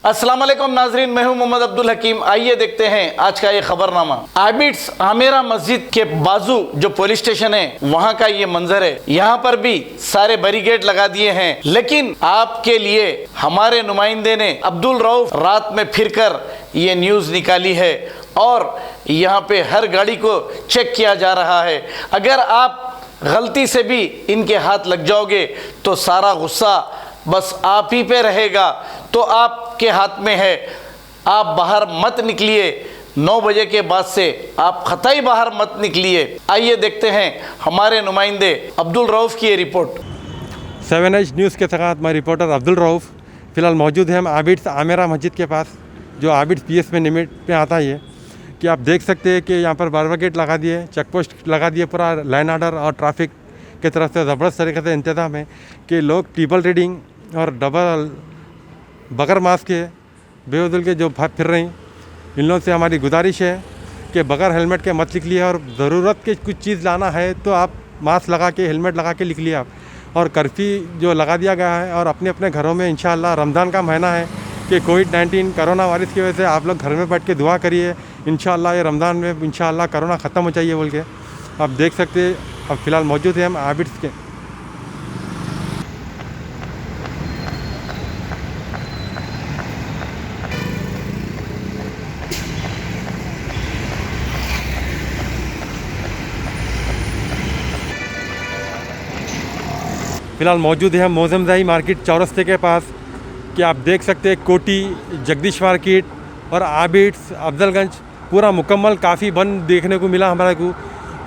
अस्सलाम वालेकुम नाजरीन, मैं हूं मोहम्मद अब्दुल हकीम। आइए देखते हैं आज का ये खबरनामा। आबिड्स आमेरा मस्जिद के बाजू जो पुलिस स्टेशन है वहां का ये मंजर है। यहाँ पर भी सारे बैरिकेड लगा दिए हैं, लेकिन आपके लिए हमारे नुमाइंदे ने अब्दुल रऊफ रात में फिरकर ये न्यूज़ निकाली है और यहाँ पे हर गाड़ी को चेक किया जा रहा है। अगर आप गलती से भी इनके हाथ लग जाओगे तो सारा गुस्सा बस आप ही पे रहेगा। तो आपके हाथ में है, आप बाहर मत निकलिए। 9 बजे के बाद से आप कतई बाहर मत निकलिए। आइए देखते हैं हमारे नुमाइंदे अब्दुल रऊफ की ये रिपोर्ट। 7H न्यूज़ के साथ मैं रिपोर्टर अब्दुल रऊफ फ़िलहाल मौजूद हैं हम आबिड्स आमेरा मस्जिद के पास, जो आबिड्स PS में निमिट पे आता है। ये कि आप देख सकते हैं कि यहाँ पर बैरिकेड लगा दिए, चेक पोस्ट लगा दिए, पूरा लाइन आर्डर और ट्रैफिक की तरफ से ज़बरदस्त तरीके से इंतज़ाम है कि लोग ट्रिपल रीडिंग और डबल बगैर मास्क के बेवजूल के जो फिर रही, इन लोगों से हमारी गुजारिश है कि बगैर हेलमेट के मत निकलिए और ज़रूरत के कुछ चीज़ लाना है तो आप मास्क लगा के हेलमेट लगा के निकलिए आप। और कर्फ्यू जो लगा दिया गया है और अपने अपने घरों में इंशाअल्लाह रमज़ान का महीना है कि कोविड-19 कोरोना वायरस की वजह से आप लोग घर में बैठ के दुआ करिए। इंशाअल्लाह ये रमज़ान में इंशाअल्लाह कोरोना ख़त्म हो जाइए बोल के आप देख सकते हैं। अब फ़िलहाल मौजूद हैं हम आबिड्स के। फ़िलहाल मौजूद है हम मौजमजाही मार्केट चौरस्ते के पास कि आप देख सकते हैं कोटी, जगदीश मार्केट और आबिड्स, अफजलगंज पूरा मुकम्मल काफ़ी बंद देखने को मिला हमारे को।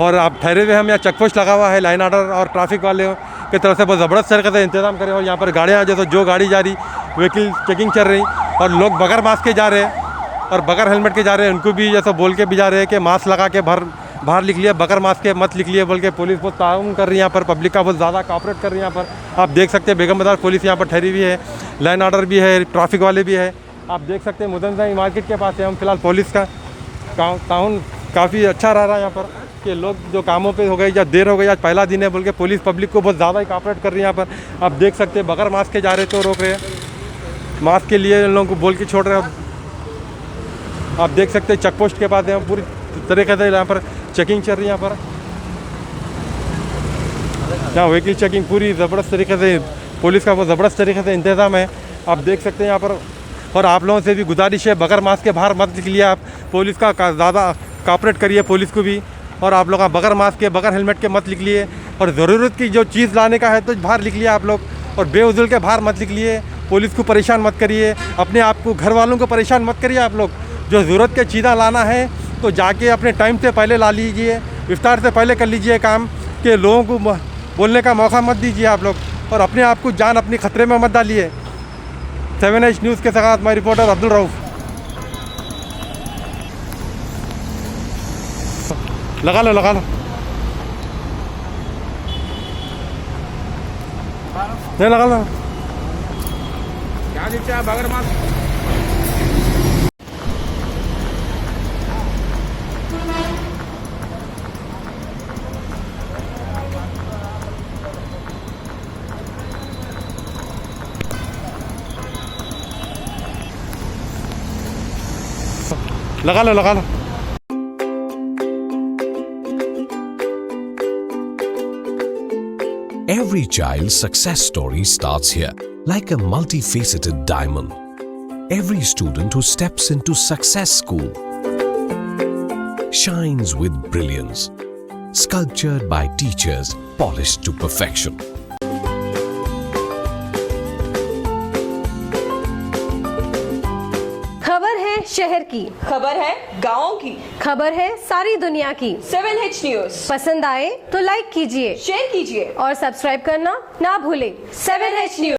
और आप ठहरे हुए हम यहाँ चेक पोस्ट लगा हुआ है, लाइन आर्डर और ट्रैफिक वाले की तरफ से बहुत ज़बरदस्त तरीके से इंतजाम करें। और यहाँ पर गाड़ियाँ जैसे जो गाड़ी जा रही व्हीकल चेकिंग चल रही और लोग बगैर मास्क के जा रहे हैं और बगैर हेलमेट के जा रहे हैं, उनको भी जैसे बोल के भी जा रहे हैं कि मास्क लगा के बाहर निकलिए, बगैर मास्क के मत निकलिए बोल के पुलिस बहुत ताउन कर रही है। यहाँ पर पब्लिक का बहुत ज़्यादा कोऑपरेट कर रही है। यहाँ पर आप देख सकते हैं बेगम बाज़ार पुलिस यहाँ पर ठहरी हुई है, लाइन आर्डर भी है, ट्रैफिक वाले भी है। आप देख सकते हैं मुदनजाई मार्केट के पास है हम फ़िलहाल। पुलिस का ताउन काफ़ी अच्छा रह रहा है यहाँ पर कि लोग जो कामों पे हो गए या देर हो गई, आज पहला दिन है बोल के पुलिस पब्लिक को बहुत ज़्यादा ही कोऑपरेट कर रही है यहाँ पर। आप देख सकते हैं बगैर मास्क के जा रहे तो रोक रहे हैं, मास्क के लिए इन लोगों को बोल के छोड़ रहे हैं। आप देख सकते हैं चेक पोस्ट के पास है हम, पूरी तरीके से यहाँ पर चेकिंग चल रही है। यहाँ पर यहाँ व्हीकल चेकिंग पूरी ज़बरदस्त तरीके से, पुलिस का बहुत ज़बरदस्त तरीके से इंतज़ाम है। आप देख सकते हैं यहाँ पर। और आप लोगों से भी गुजारिश है बगैर मास्क के बाहर मत निकलिए, आप पुलिस का ज़्यादा कोऑपरेट करिए पुलिस को भी। और आप लोग बगैर मास्क के बगैर हेलमेट के मत निकलिए और ज़रूरत की जो चीज़ लाने का है तो बाहर निकलिए आप लोग, और बेवजूल के बाहर मत निकलिए। पुलिस को परेशान मत करिए, अपने आप को घर वालों को परेशान मत करिए। आप लोग जो ज़रूरत के चीज़ें लाना है तो जाके अपने टाइम से पहले ला लीजिए, इफ्तार से पहले कर लीजिए काम, कि लोगों को बोलने का मौका मत दीजिए आप लोग, और अपने आप को जान अपनी ख़तरे में मत डालिए। 7H न्यूज़ के साथ मैं रिपोर्टर अब्दुल रऊफ। लगा लो नहीं, लगा लो क्या दिखता है बगैर मास्क। लगा लो। Every child's success story starts here, like a multifaceted diamond. Every student who steps into Success School shines with brilliance, sculptured by teachers polished to perfection. खबर है शहर की, खबर है गाँव की, खबर है सारी दुनिया की। 7H न्यूज़ पसंद आए तो लाइक कीजिए, शेयर कीजिए और सब्सक्राइब करना ना भूलें। 7H news.